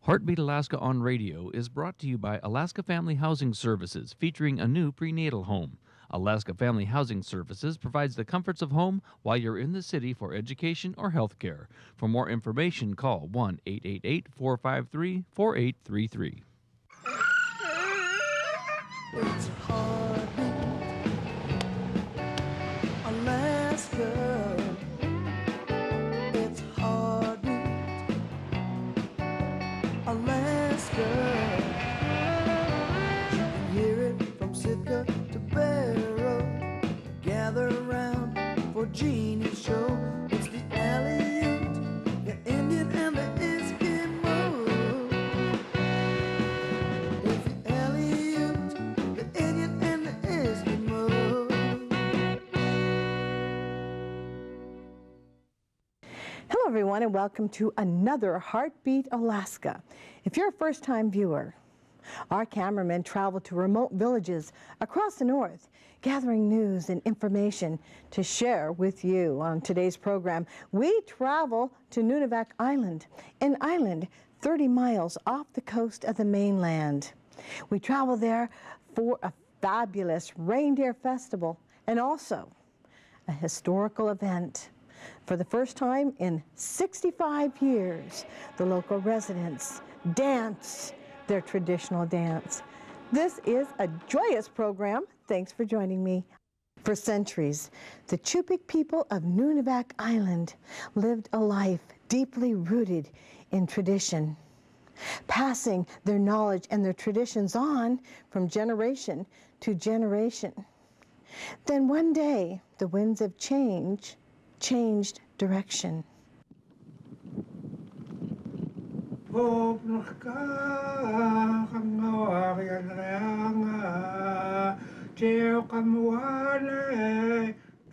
Heartbeat Alaska on Radio is brought to you by Alaska Family Housing Services, featuring a new prenatal home. Alaska Family Housing Services provides the comforts of home while you're in the city for education or health care. For more information, call 1-888-453-4833. It's Heartbeat Alaska. It's Heartbeat Alaska. You can hear it from Sitka to Barrow. Gather around for Jeannie's show. It's the Aleut, the Indian, and the Eskimo. It's the Aleut, the Indian, and the Eskimo. Hello, everyone, and welcome to another Heartbeat Alaska. If you're a first-time viewer, our cameramen travel to remote villages across the north, gathering news and information to share with you. On today's program, we travel to Nunivak Island, an island 30 miles off the coast of the mainland. We travel there for a fabulous reindeer festival and also a historical event. For the first time in 65 years, the local residents dance their traditional dance. This is a joyous program. Thanks for joining me. For centuries, the Cupik people of Nunivak Island lived a life deeply rooted in tradition, passing their knowledge and their traditions on from generation to generation. Then one day, the winds of change changed direction.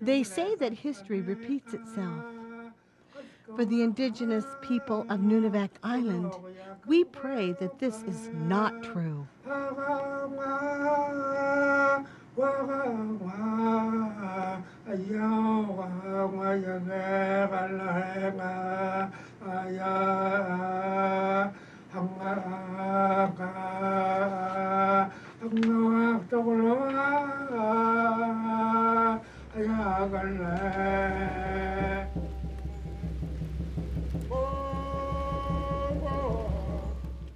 They say that history repeats itself. For the indigenous people of Nunivak Island, we pray that this is not true.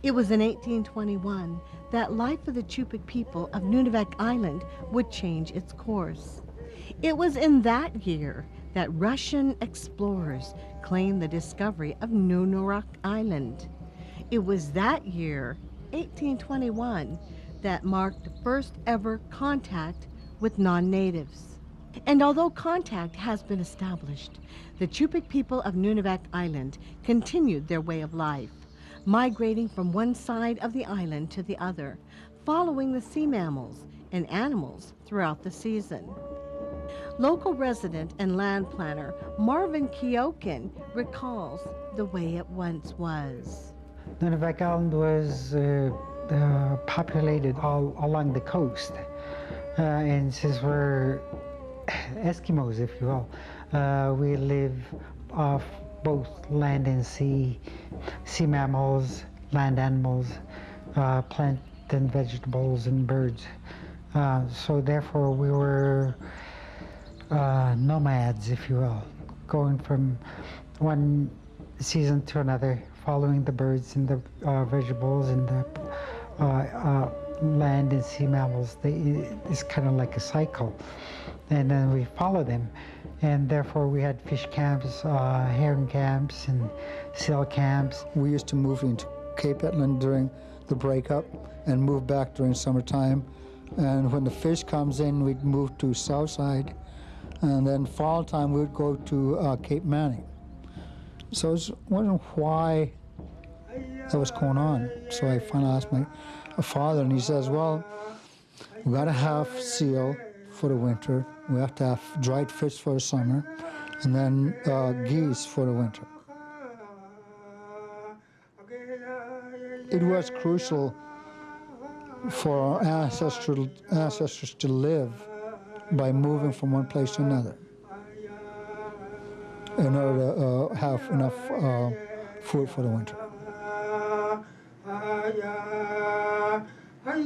It was in 1821 that life of the Cupik people of Nunivak Island would change its course. It was in that year that Russian explorers claimed the discovery of Nunivak Island. It was that year, 1821, that marked the first ever contact with non-natives. And although contact has been established, the Cupik people of Nunivak Island continued their way of life, migrating from one side of the island to the other, following the sea mammals and animals throughout the season. Local resident and land planner Marvin Kiokun recalls the way it once was. Nunivak Island was populated all along the coast, and since we're Eskimos, if you will, we live off both land and sea mammals, land animals, plant and vegetables and birds. So therefore we were nomads, if you will, going from one season to another, following the birds and the vegetables and the land and sea mammals. It's kind of like a cycle. And then we follow them. And therefore we had fish camps, herring camps, and seal camps. We used to move into Cape Etland during the breakup and move back during summertime. And when the fish comes in, we'd move to Southside. And then fall time, we'd go to Cape Manning. So I was wondering why that was going on. So I finally asked my father, and he says, well, we got to have seal for the winter. We have to have dried fish for the summer, and then geese for the winter. It was crucial for our ancestors to live by moving from one place to another in order to have enough food for the winter. In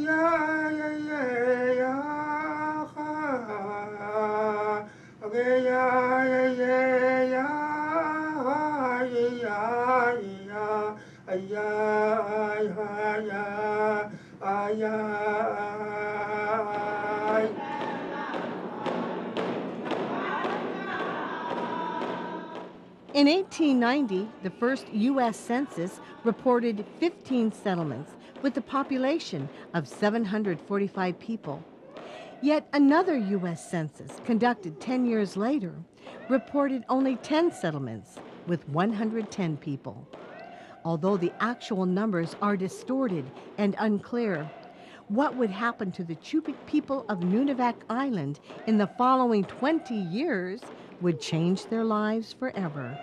1890, the first U.S. Census reported 15 settlements with a population of 745 people. Yet another U.S. Census, conducted 10 years later, reported only 10 settlements with 110 people. Although the actual numbers are distorted and unclear, what would happen to the Cupik people of Nunivak Island in the following 20 years would change their lives forever.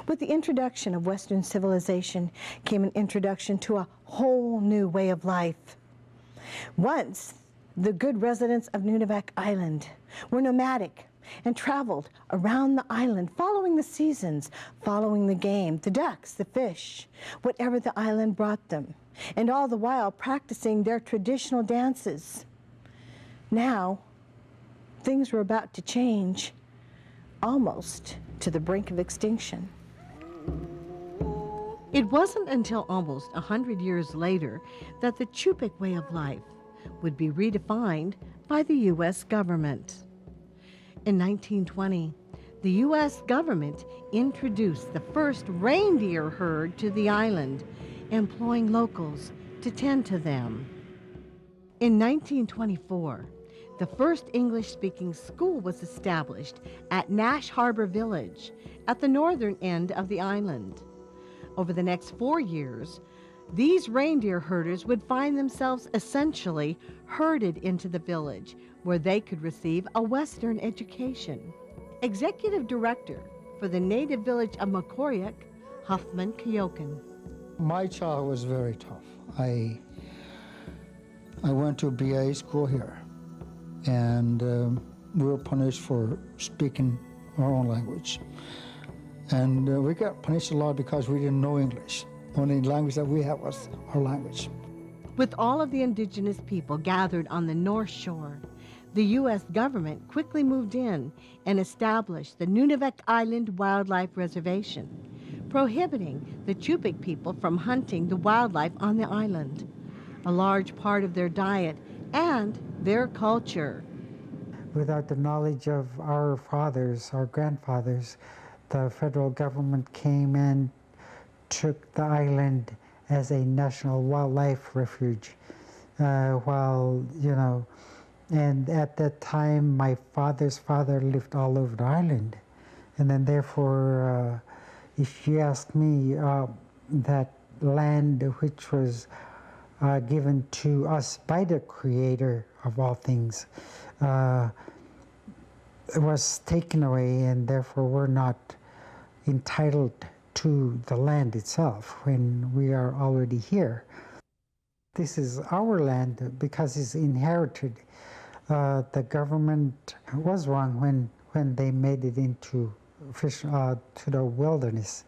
With the introduction of Western civilization came an introduction to a whole new way of life. Once, the good residents of Nunivak Island were nomadic and traveled around the island, following the seasons, following the game, the ducks, the fish, whatever the island brought them, and all the while practicing their traditional dances. Now, things were about to change, almost to the brink of extinction. It wasn't until almost 100 years later that the Cupik way of life would be redefined by the U.S. government. In 1920, the U.S. government introduced the first reindeer herd to the island, employing locals to tend to them. In 1924, the first English-speaking school was established at Nash Harbor Village at the northern end of the island. Over the next 4 years, these reindeer herders would find themselves essentially herded into the village, where they could receive a Western education. Executive Director for the native village of Mekoryuk, Marvin Kiokun. My childhood was very tough. I went to BA school here, and we were punished for speaking our own language. And we got punished a lot because we didn't know English. The only language that we had was our language. With all of the indigenous people gathered on the North Shore, the U.S. government quickly moved in and established the Nunivak Island Wildlife Reservation, prohibiting the Cupik people from hunting the wildlife on the island, a large part of their diet and their culture. Without the knowledge of our fathers, our grandfathers, the federal government came and took the island as a national wildlife refuge. And at that time, my father's father lived all over the island. And then therefore, if you ask me, that land which was given to us by the Creator of all things was taken away, and therefore we're not entitled to the land itself when we are already here. This is our land because it's inherited. The government was wrong when they made it into to the wilderness.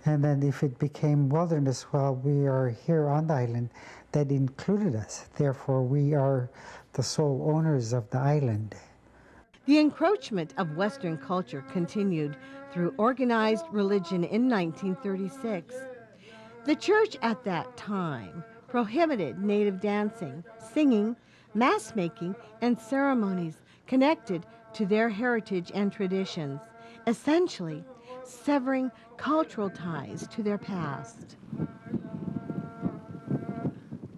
And then if it became wilderness, well, we are here on the island. That included us. Therefore, we are the sole owners of the island. The encroachment of Western culture continued through organized religion in 1936. The church at that time prohibited native dancing, singing, mass making, and ceremonies connected to their heritage and traditions, essentially severing cultural ties to their past.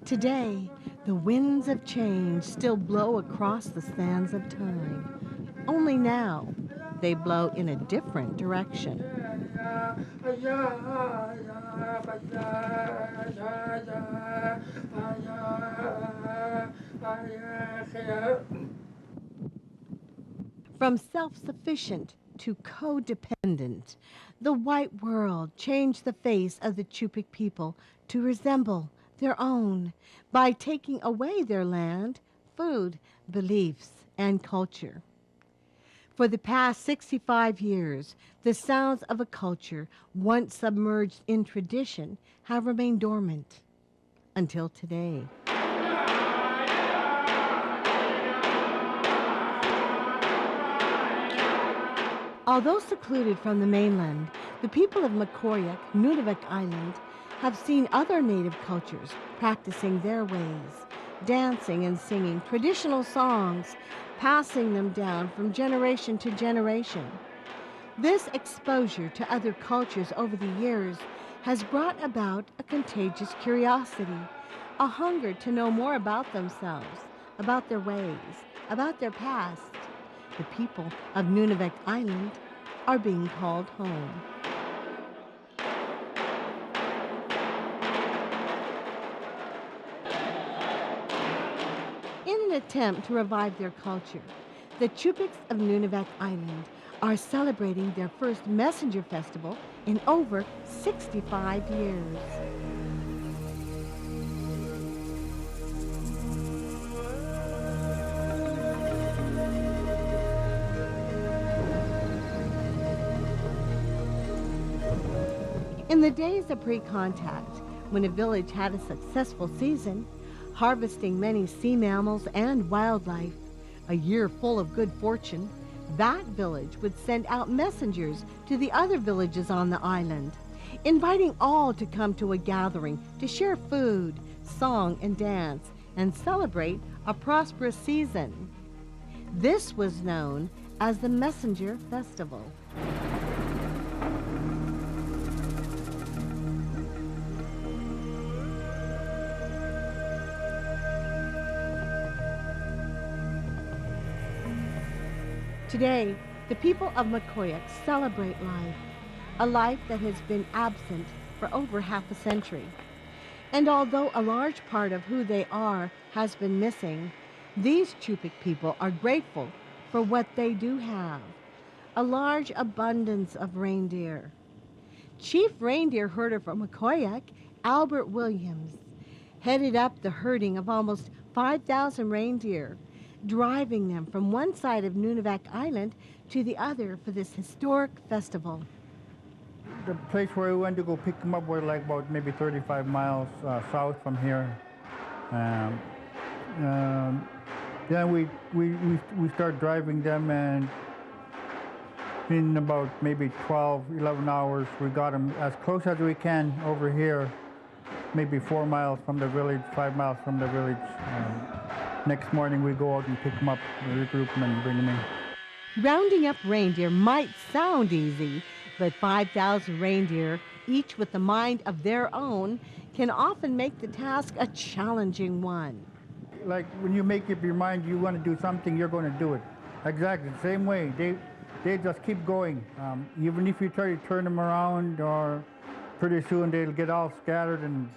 Today, the winds of change still blow across the sands of time. Only now, they blow in a different direction. From self-sufficient to codependent, the white world changed the face of the Cupik people to resemble their own by taking away their land, food, beliefs, and culture. For the past 65 years, the sounds of a culture once submerged in tradition have remained dormant until today. Although secluded from the mainland, the people of Mekoryuk, Nunivak Island, have seen other native cultures practicing their ways, dancing and singing traditional songs, passing them down from generation to generation. This exposure to other cultures over the years has brought about a contagious curiosity, a hunger to know more about themselves, about their ways, about their past. The people of Nunivak Island are being called home. In an attempt to revive their culture, the Cupiks of Nunivak Island are celebrating their first Messenger Festival in over 65 years. In the days of pre-contact, when a village had a successful season, harvesting many sea mammals and wildlife, a year full of good fortune, that village would send out messengers to the other villages on the island, inviting all to come to a gathering to share food, song, and dance, and celebrate a prosperous season. This was known as the Messenger Festival. Today, the people of Mekoryuk celebrate life, a life that has been absent for over half a century. And although a large part of who they are has been missing, these Cupik people are grateful for what they do have, a large abundance of reindeer. Chief reindeer herder from Mekoryuk, Albert Williams, headed up the herding of almost 5,000 reindeer, driving them from one side of Nunivak Island to the other for this historic festival. The place where we went to go pick them up was like about maybe 35 miles south from here. Then we start driving them, and in about maybe 12, 11 hours, we got them as close as we can over here, maybe 4 miles from the village, 5 miles from the village. Next morning we go out and pick them up, regroup them, and bring them in. Rounding up reindeer might sound easy, but 5,000 reindeer, each with a mind of their own, can often make the task a challenging one. Like when you make up your mind you want to do something, you're going to do it. Exactly the same way. They just keep going. Even if you try to turn them around, or pretty soon they'll get all scattered and,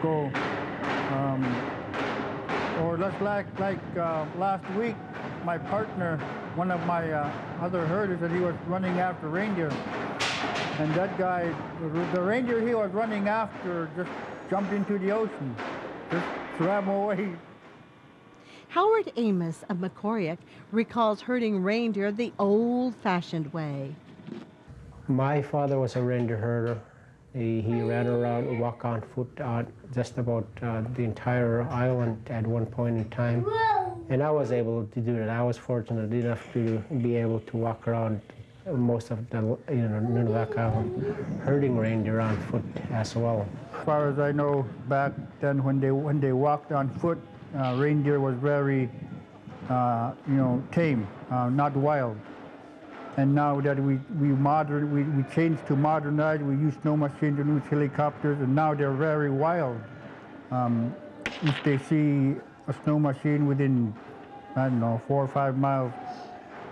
go. Or last week, my partner, one of my other herders, that he was running after reindeer. And that guy, the reindeer he was running after, just jumped into the ocean, just swam away. Howard Amos of Mekoryuk recalls herding reindeer the old-fashioned way. My father was a reindeer herder. He ran around and walked on foot just about the entire island at one point in time. And I was able to do that. I was fortunate enough to be able to walk around most of the Nunivak Island, herding reindeer on foot as well. As far as I know, back then when they walked on foot, reindeer was very, tame, not wild. And now that we changed to modernize, we use snow machines and use helicopters, and now they're very wild. If they see a snow machine within, 4 or 5 miles,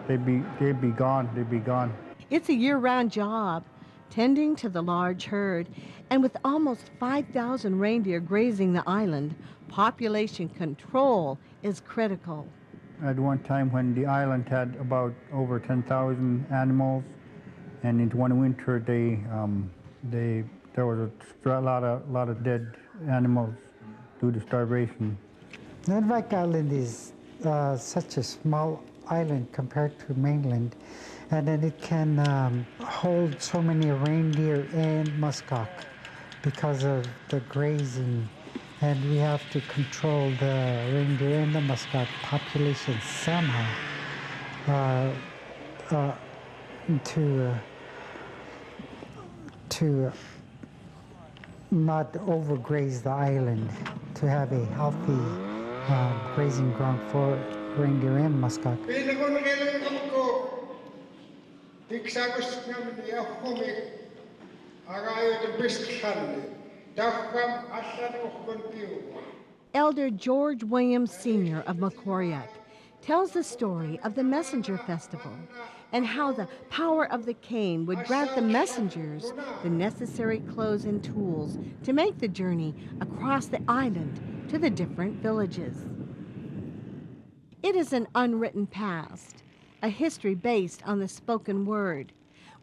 they'd be gone. It's a year-round job, tending to the large herd, and with almost 5,000 reindeer grazing the island, population control is critical. At one time when the island had about over 10,000 animals, and in one winter there was a lot of dead animals due to starvation. Nunivak Island is such a small island compared to mainland. And then it can hold so many reindeer and muskox because of the grazing. And we have to control the reindeer and the muskox population somehow to not overgraze the island, to have a healthy grazing ground for reindeer and muskox. Elder George Williams Sr. of Mekoryuk tells the story of the Messenger Festival and how the power of the cane would grant the messengers the necessary clothes and tools to make the journey across the island to the different villages. It is an unwritten past, a history based on the spoken word,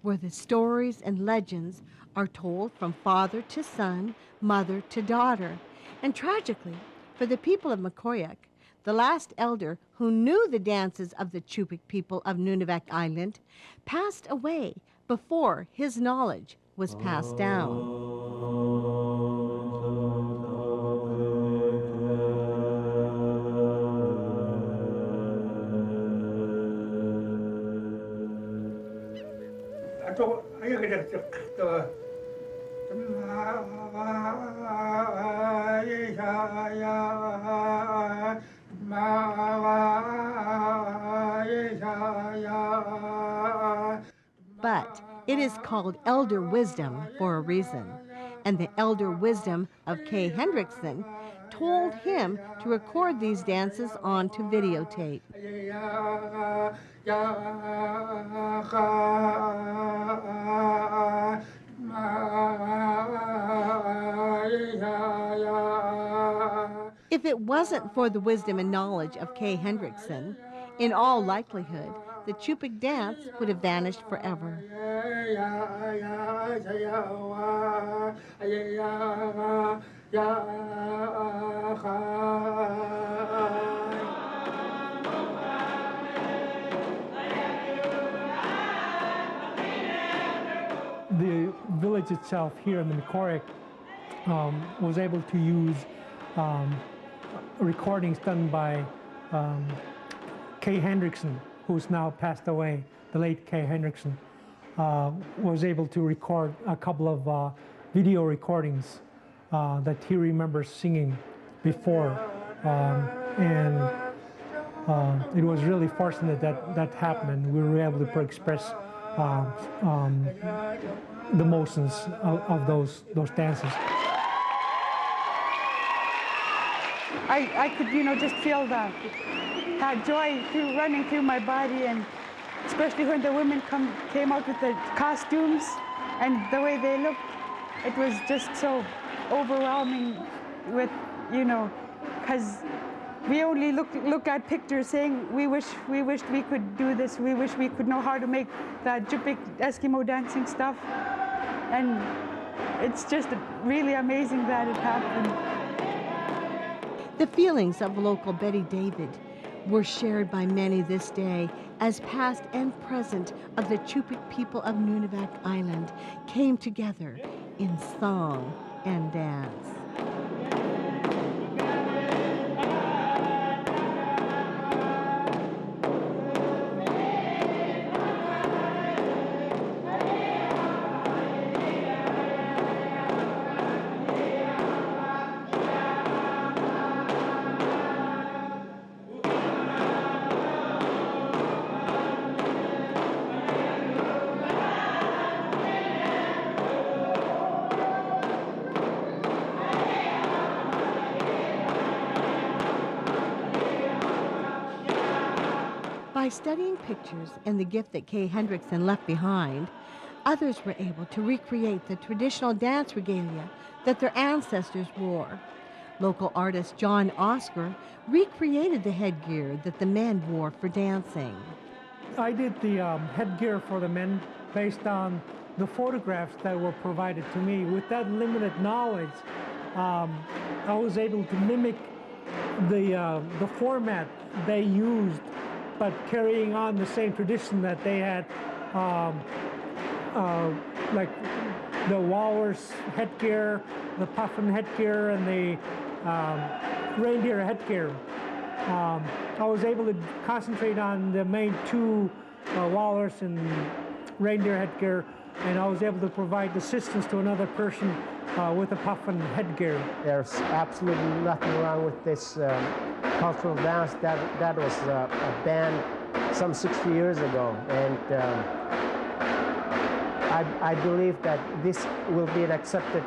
where the stories and legends are told from father to son, mother to daughter. And tragically, for the people of Mekoryuk, the last elder who knew the dances of the Cupik people of Nunivak Island passed away before his knowledge was passed down. But it is called elder wisdom for a reason, and the elder wisdom of Kay Hendrickson told him to record these dances onto videotape. If it wasn't for the wisdom and knowledge of Kay Hendrickson, in all likelihood, the Cupik dance would have vanished forever. The village itself here in the Mekoryuk was able to use recordings done by Kay Hendrickson, who's now passed away. The late Kay Hendrickson was able to record a couple of video recordings that he remembers singing before, and it was really fortunate that that happened, and we were able to express the motions of those dances. I could, just feel that joy running through my body, and especially when the women came out with the costumes and the way they looked, it was just so overwhelming with, because we only look at pictures saying we wished we could do this, we wish we could know how to make that Cupik Eskimo dancing stuff, and it's just really amazing that it happened. The feelings of local Betty David were shared by many this day as past and present of the Cupik people of Nunivak Island came together in song and dance. By studying pictures and the gift that Kay Hendrickson left behind, others were able to recreate the traditional dance regalia that their ancestors wore. Local artist John Oscar recreated the headgear that the men wore for dancing. I did the headgear for the men based on the photographs that were provided to me. With that limited knowledge, I was able to mimic the format they used but carrying on the same tradition that they had, like the walrus headgear, the puffin headgear, and the reindeer headgear. I was able to concentrate on the main two, walrus and reindeer headgear, and I was able to provide assistance to another person with a puffin headgear. There's absolutely nothing wrong with this cultural dance. That was banned some 60 years ago, and I believe that this will be an accepted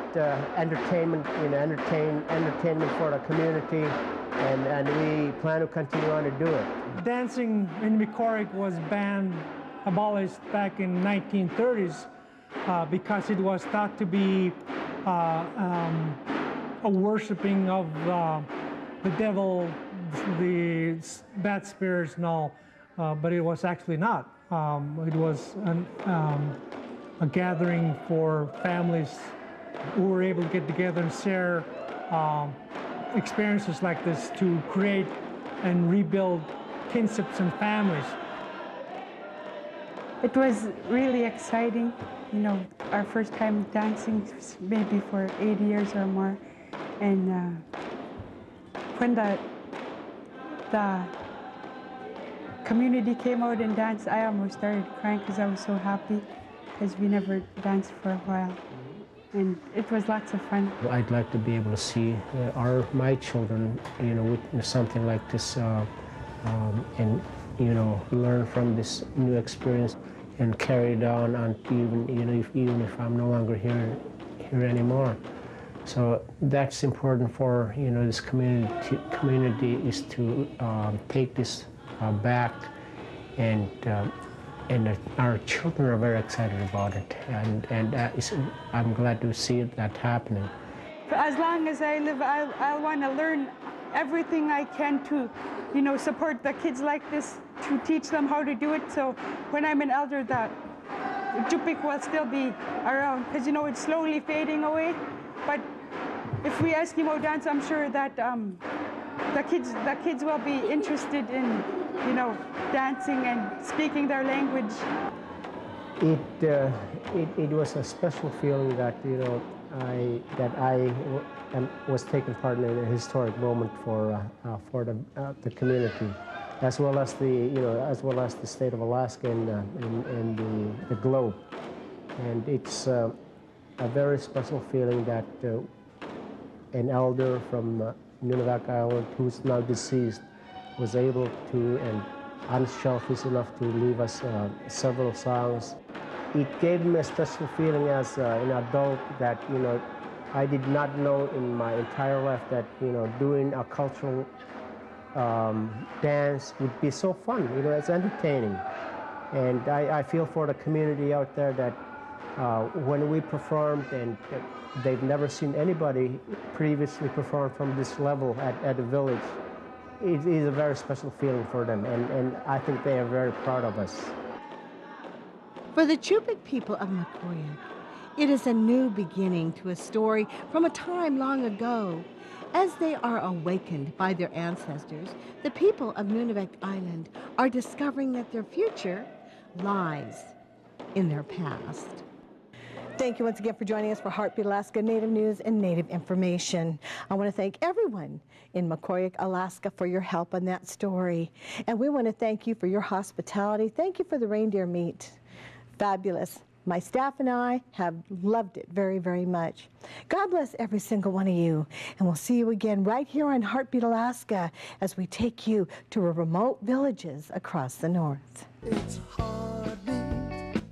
entertainment, entertainment for the community, and we plan to continue on to do it. Dancing in Mekoryuk was abolished back in 1930s because it was thought to be a worshiping of the devil, the bad spirits and all, but it was actually not. It was a gathering for families who were able to get together and share experiences like this to create and rebuild kinships and families. It was really exciting, you know, our first time dancing, maybe for 80 years or more. And when the community came out and danced, I almost started crying because I was so happy, because we never danced for a while. And it was lots of fun. I'd like to be able to see my children, you know, witness something like this, and you know, learn from this new experience and carry it on, even if I'm no longer here anymore. So that's important for, you know, this community is to take this back, and our children are very excited about it, and I'm glad to see that happening. As long as I live, I'll want to learn everything I can to, you know, support the kids like this, to teach them how to do it. So when I'm an elder, that Cupik will still be around, because, you know, it's slowly fading away. But if we Eskimo dance, I'm sure that the kids will be interested in, you know, dancing and speaking their language. It was a special feeling that, you know, I was taking part in a historic moment for the community, as well as the state of Alaska and the globe. And it's a very special feeling that an elder from Nunivak Island, who's now deceased, was able to, and unselfish enough to leave us several songs. It gave me a special feeling as an adult that, you know, I did not know in my entire life that, you know, doing a cultural dance would be so fun. You know, it's entertaining. And I feel for the community out there that when we performed, and they've never seen anybody previously perform from this level at the village, it is a very special feeling for them, and I think they are very proud of us. For the Cupik people of Mekoryuk, it is a new beginning to a story from a time long ago. As they are awakened by their ancestors, the people of Nunivak Island are discovering that their future lies in their past. Thank you once again for joining us for Heartbeat Alaska Native News and Native Information. I want to thank everyone in Mekoryuk, Alaska, for your help on that story. And we want to thank you for your hospitality. Thank you for the reindeer meat. Fabulous. My staff and I have loved it very, very much. God bless every single one of you. And we'll see you again right here on Heartbeat Alaska as we take you to remote villages across the north. It's Heartbeat.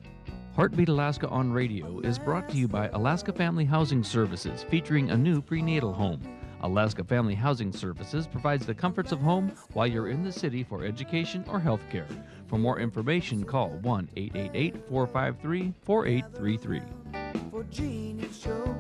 Heartbeat Alaska on Radio is brought to you by Alaska Family Housing Services, featuring a new prenatal home. Alaska Family Housing Services provides the comforts of home while you're in the city for education or health care. For more information, call 1-888-453-4833. For Jeannie's show.